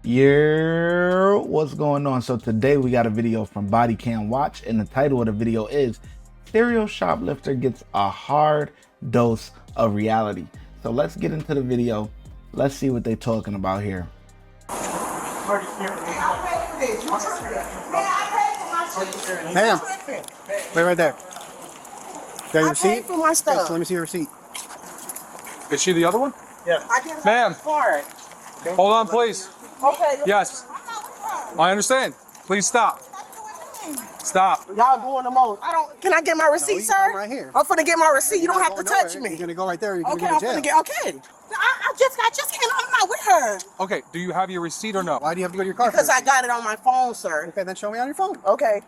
Yeah, what's going on? So today we got a video from Body Cam Watch, and the title of the video is Serial Shoplifter Gets a Hard Dose of Reality. So let's get into the video. Let's see what they're talking about here. Ma'am, wait right there. Got your receipt? I paid for my stuff. Yes, let me see your receipt. Is she the other one? Yeah. Ma'am, hold on, please. Okay. Yes, I understand. Please stop. Stop. Y'all doing the most. Can I get my receipt, sir? Come right here. I'm finna get my receipt. You don't have to touch You're me. gonna go right there. You're Okay, gonna I'm go to finna jail. get. Okay. I just came. I'm not with her. Okay, do you have your receipt or no? Why do you have to go to your car? Because I got it on my phone, sir. Okay, then show me on your phone. Okay.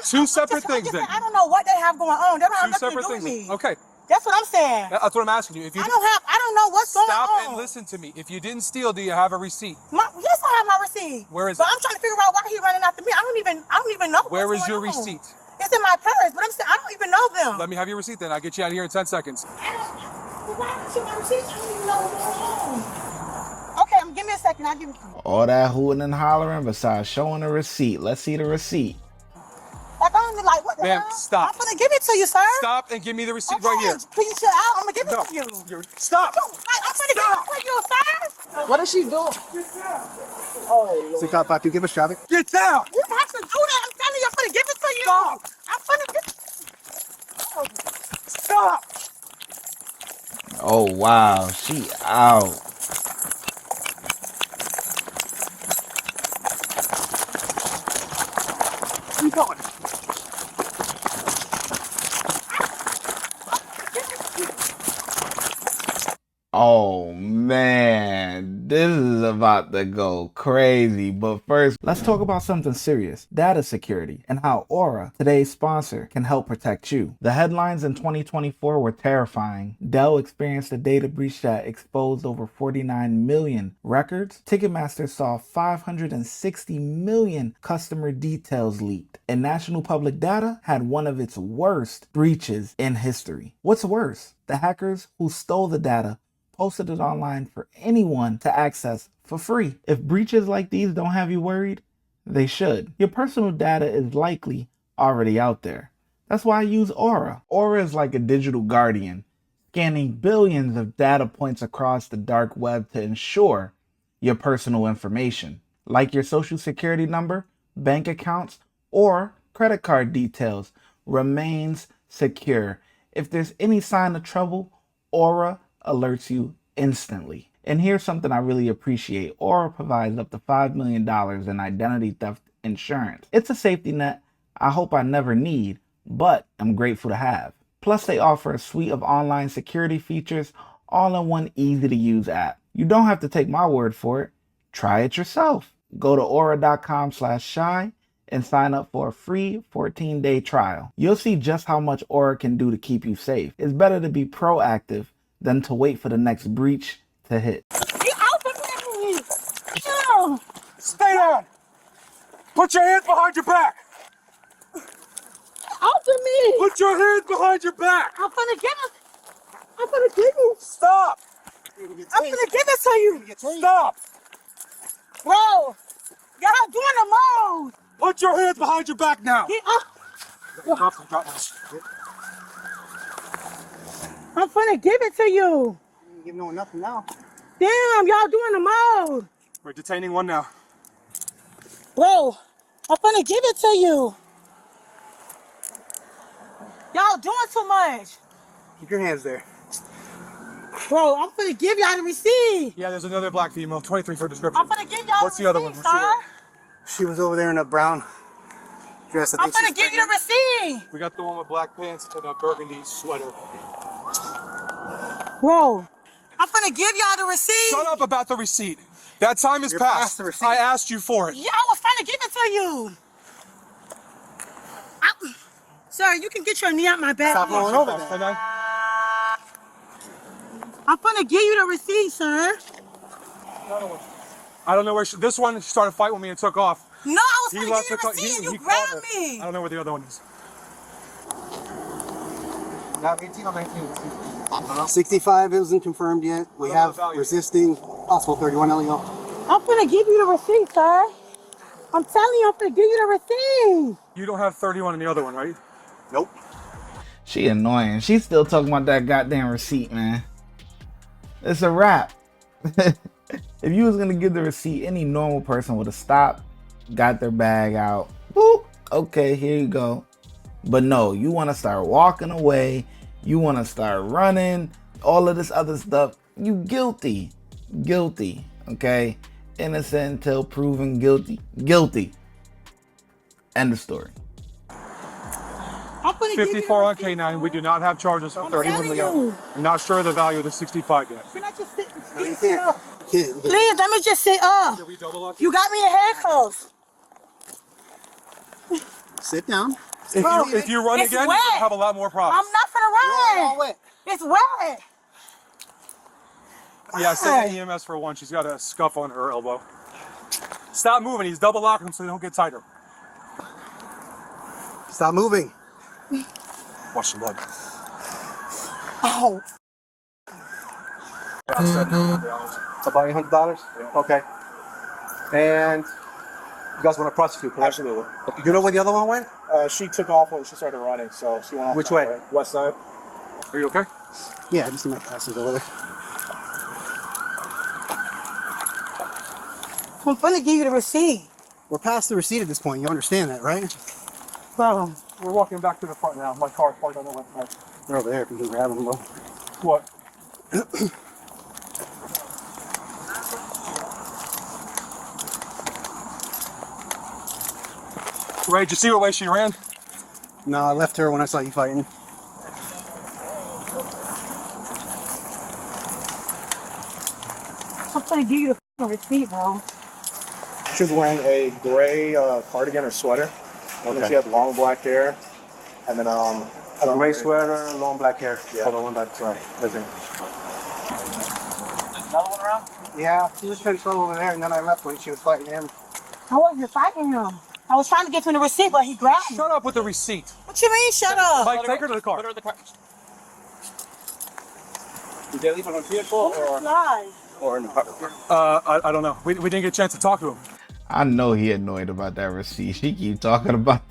Two separate things then. I don't know what they have going on. They don't have Two nothing to separate do with things. me. Okay, That's what I'm saying. that's what I'm asking you. If you I don't know what's going on. stop and listen to me. If you didn't steal, do you have a receipt? Yes, I have my receipt. Where is but it? I'm trying to figure out why he running after me. I don't even know. Where what's is your going on. receipt? It's in my purse, but I don't even know them. Let me have your receipt then. I'll get you out of here in 10 seconds. Why don't you my receipt? I don't even know what's going on. Okay, give me a second. I'll give it to you. All that hooting and hollering besides showing a receipt. Let's see the receipt. Like, I don't even like what the Ma'am, hell? stop. I'm gonna give it to you, sir. Stop and give me the receipt Okay, right here. please chill out. I'm gonna give it No, to you. stop. I'm gonna give it to you, sir. What is she doing? Oh, 652, give us traffic. Get down. you have to do that. I'm telling you, I'm gonna give it to you. Stop. I'm gonna give it. Stop. Oh wow, she out. Keep going. Oh man, this is about to go crazy. But first, let's talk about something serious: data security and how Aura, today's sponsor, can help protect you. The headlines in 2024 were terrifying. Dell experienced a data breach that exposed over 49 million records. Ticketmaster saw 560 million customer details leaked. And National Public Data had one of its worst breaches in history. What's worse? The hackers who stole the data posted it online for anyone to access for free. If breaches like these don't have you worried, they should. Your personal data is likely already out there. That's why I use Aura. Aura is like a digital guardian, scanning billions of data points across the dark web to ensure your personal information, like your social security number, bank accounts, or credit card details, remains secure. If there's any sign of trouble, Aura alerts you instantly. And here's something I really appreciate. Aura provides up to $5 million in identity theft insurance. It's a safety net I hope I never need, but I'm grateful to have. Plus, they offer a suite of online security features all in one easy-to-use app. You don't have to take my word for it. Try it yourself. Go to aura.com/shy and sign up for a free 14-day trial. You'll see just how much Aura can do to keep you safe. It's better to be proactive than to wait for the next breach to hit. You open me. No. Stay down. Put your hands behind your back. Open me. Put your hands behind your back. I'm gonna give it. I'm gonna give you. Stop. I'm gonna give it to you. Stop. Bro, y'all doing the most. Put your hands behind your back now. I'm gonna give it to you. You give no one nothing now. Damn, y'all doing the most. We're detaining one now. Bro, I'm gonna give it to you. Y'all doing too much. Keep your hands there. Bro, I'm gonna give y'all the receipt. Yeah, there's another black female, 23 for description. I'm gonna give y'all What's the the other receipt, one? sir. She was over there in a brown dress. I'm gonna give you the receipt. We got the one with black pants and a burgundy sweater. Bro, I'm gonna give y'all the receipt. Shut up about the receipt. That time is You're past. past the receipt. I asked you for it. Yeah, I was trying to give it to you. Sir, you can get your knee out my back. Stop rolling over there. And I'm gonna give you the receipt, sir. I don't know where this one started a fight with me and took off. No, I was He gonna left give you the the receipt and you called grabbed her. me. I don't know where the other one is. Not 18 or 19. 65 isn't confirmed yet. We What about have value? resisting, possible 31 LEO. I'm gonna give you the receipt, sir. I'm telling you, I'm gonna give you the receipt. You don't have 31 in the other one, right? Nope. She annoying. She's still talking about that goddamn receipt, man. It's a wrap. If you was gonna give the receipt, any normal person would have stopped, got their bag out. Boop. Okay, here you go. But no, you want to start walking away. You want to start running. All of this other stuff. You guilty. Guilty. Okay? Innocent until proven guilty. Guilty. End of story. I'm gonna give you the 54 on receipt. K9. We do not have charges for I'm 31 telling Leo. you. I'm not sure of the value of the 65 yet. Can I just sit? You can't. Please, let me just sit up. Did we double up? You got me in handcuffs. Sit down. If you run It's again, wet. you're gonna have a lot more problems. I'm not gonna All run. wet. It's wet. Yeah, send the EMS for one. She's got a scuff on her elbow. Stop moving. He's double locking them so they don't get tighter. Stop moving. Watch the blood. Oh, About $800? Okay. And you guys want to prosecute, correct? Absolutely. You know where the other one went? She took off when she started running, so she went off. Which that way? West side. Are you okay? Yeah, just my passes over there. I'm gonna give you the receipt. We're past the receipt at this point. You understand that, right? Bro, We're walking back to the front now. My car's parked on the left side. They're over there if you can grab them. Bro. What? Ray, did you see what way she ran? No, I left her when I saw you fighting. I'm gonna give you the fucking receipt, bro. She was wearing a gray cardigan or sweater. And then she had long black hair. And then A gray sweater, long black hair. Yeah. Hold on, one back. Sorry. Listen. Yeah, she was control over there, and then I left when she was fighting him. I wasn't fighting him. I was trying to give him the receipt, but he grabbed me. Shut up with the receipt. What you mean, shut up? Mike, take her to the car. did they leave it on vehicle or in the car? I don't know. We didn't get a chance to talk to him. I know he annoyed about that receipt. She keep talking about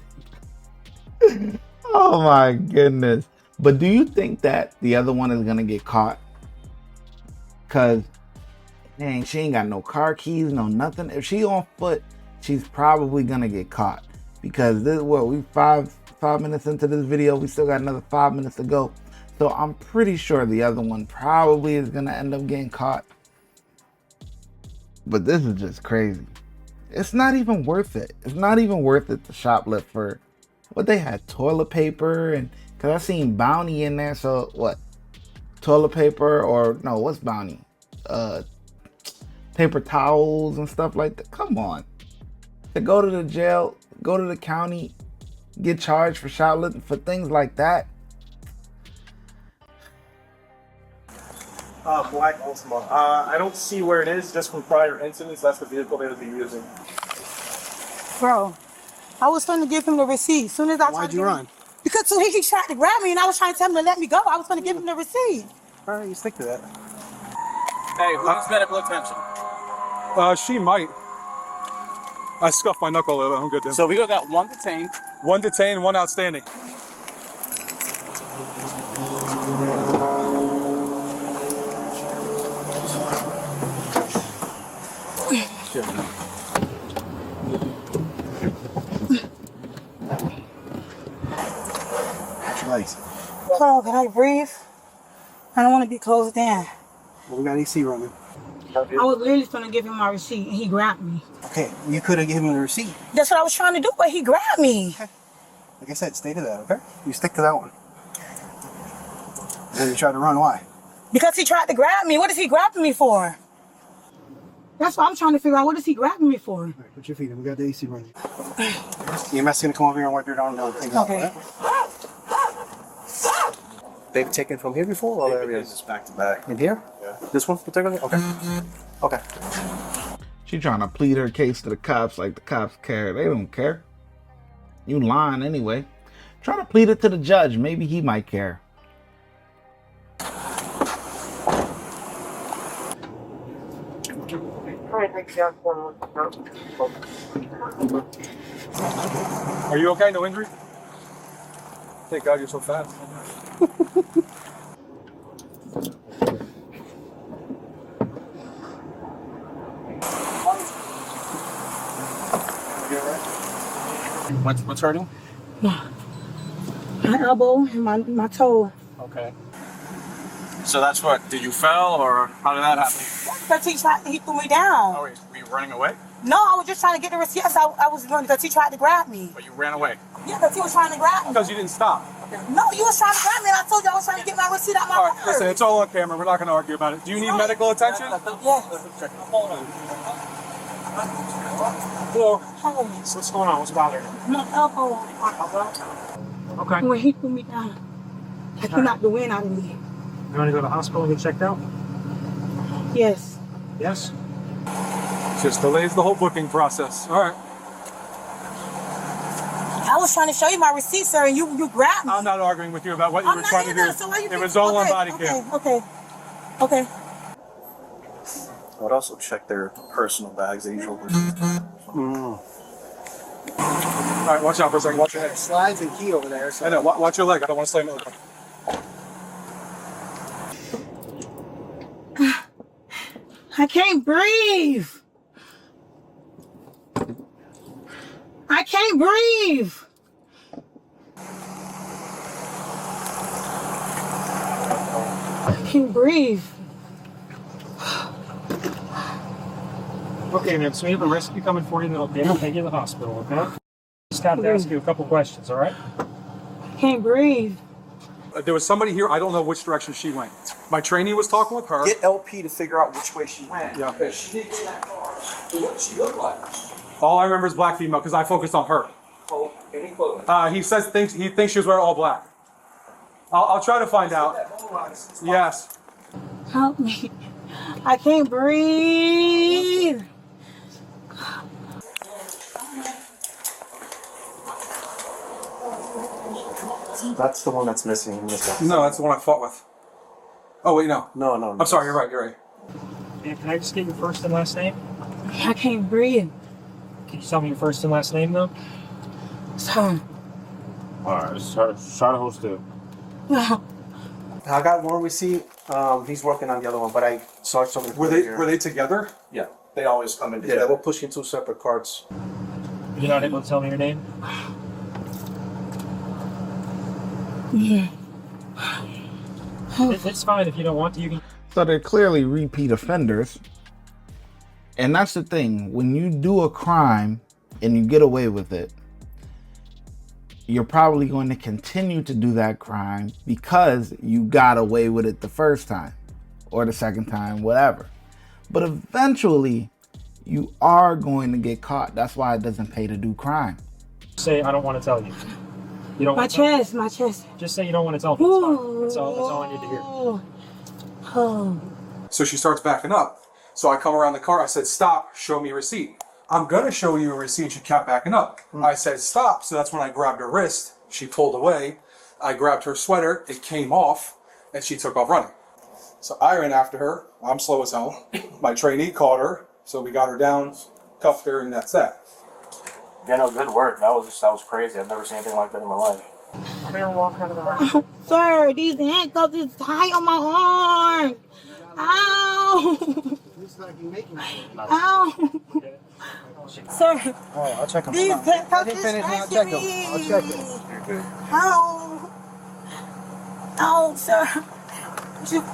Oh my goodness. But do you think that the other one is gonna get caught? Cause dang, she ain't got no car keys, no nothing. If she on foot, she's probably gonna get caught. Because this we five minutes into this video, we still got another 5 minutes to go. So I'm pretty sure the other one probably is gonna end up getting caught. But this is just crazy. It's not even worth it. It's not even worth it to shoplift for what they had, toilet paper, and cause I seen Bounty in there. So what? Toilet paper or no, what's Bounty? Paper towels and stuff like that. Come on. To go to the jail, go to the county, get charged for shoplifting for things like that. Black Oldsmobile. I don't see where it is, just from prior incidents. That's the vehicle they would be using. Bro, I was trying to give him the receipt. As soon as I Why'd you run? Because so he tried to grab me and I was trying to tell him to let me go. I was going to give him the receipt. All right, you stick to that. Hey, who needs medical attention? She might. I scuffed my knuckle a little bit. I'm good then. So we got one detained. One detained, one outstanding. Nice. Oh, can I breathe? I don't want to be closed down. Well, we got AC running. I was literally going to give him my receipt and he grabbed me. Okay, you could have given him the receipt. That's what I was trying to do, but he grabbed me. Like I said, stay to that, okay? You stick to that one. And you try to run, why? Because he tried to grab me. What is he grabbing me for? That's what I'm trying to figure out. What is he grabbing me for? All right, put your feet in. We got the AC running. EMS is going to come over here and wipe your down. Okay. They've taken from here before or areas? Just back to back. In here? Yeah. This one particularly? Okay. Okay. She trying to plead her case to the cops like the cops care. They don't care. You lying anyway. Try to plead it to the judge. Maybe he might care. All right, Are you okay? No injury? Thank God you're so fast. What's hurting? My elbow and my toe. Okay. So that's what, did you fell or how did that happen? Because he threw me down. Oh, were you running away? No, I was just trying to get the receipt. Yes, I was running because he tried to grab me. But you ran away? Yeah, because he was trying to grab me. Because you didn't stop. No, you was trying to grab me, and I told you I was trying to get my receipt out my All right, purse. listen, it's all on camera. We're not going to argue about it. Do you need medical attention? Yes. Hello. What's going on? What's bothering you? My elbow. Okay. When he threw me down, like he knocked the wind out of me. You want to go to the hospital and get checked out? Yes. Yes. Just delays the whole booking process. All right. I was trying to show you my receipt, sir, and you grabbed me. I'm not arguing with you about what you were trying to do. So why you It was all on body cam. Okay. I would also check their personal bags. They usually All right, watch out for a second. Watch your head. Slides and key over there. So. I know. Watch your leg. I don't want to slam it. I can't breathe. I can't breathe. I can't breathe. Okay, man. So we have a rescue coming for you. They'll take you to the hospital. Okay. Just have to ask you a couple questions. All right. I can't breathe. There was somebody here. I don't know which direction she went. My trainee was talking with her. get LP to figure out which way she went. Yeah. Because she didn't get in that car. So what did she look like? All I remember is black female because I focused on her. Oh, any clothing? He thinks she was wearing all black. I'll try to find out. Yes. Help me. I can't breathe. That's the one that's missing in this episode. No, that's the one I fought with. Oh wait, no. No, no, no. I'm sorry. You're right. You're right. And can I just get your first and last name? I can't breathe. Can you tell me your first and last name though? So, Alright, let's try to host it. no. I got one receipt. He's working on the other one, but I saw something. Were they together? Yeah, they always come in Yeah, together. we're pushing two separate carts. You're not able to tell me your name? Yeah. It's fine if you don't want to. You can. So they're clearly repeat offenders. And that's the thing. When you do a crime and you get away with it, you're probably going to continue to do that crime because you got away with it the first time or the second time, whatever. But eventually, you are going to get caught. That's why it doesn't pay to do crime. Say I don't want to tell you. You don't. My want to tell me? chest, my chest. Just say you don't want to tell me. It's fine. That's all I need to hear. Oh. So she starts backing up. So I come around the car. I said, "Stop! Show me a receipt." I'm gonna show you a receipt. She kept backing up. I said, "Stop!" So that's when I grabbed her wrist. She pulled away. I grabbed her sweater. It came off, and she took off running. So I ran after her. I'm slow as hell. My trainee caught her. So we got her down, cuffed her, and that's that. Yeah, no, good work. That was crazy. I've never seen anything like that in my life. Sir, these handcuffs is tight on my arm. Ow. Ow. Sir, I'll check him. these handcuffs is scratching me. I'll check him. Ow. Ow, sir.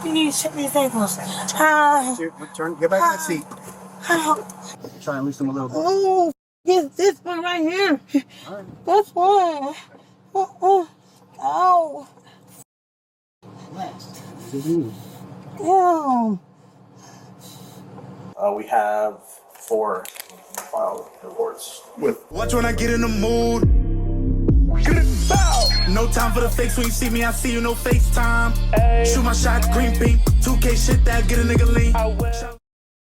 You need to check these ankles. Ow. Get back in that seat. Ow. Try and loosen them a little bit. Oh, it's this one right here. This one. Oh. Ow. Ew. We have 4 file reports. Watch when I get in the mood. No time for the fakes. When you see me, I see you, no FaceTime. Shoot my shot, green beam. 2K shit that get a nigga lean.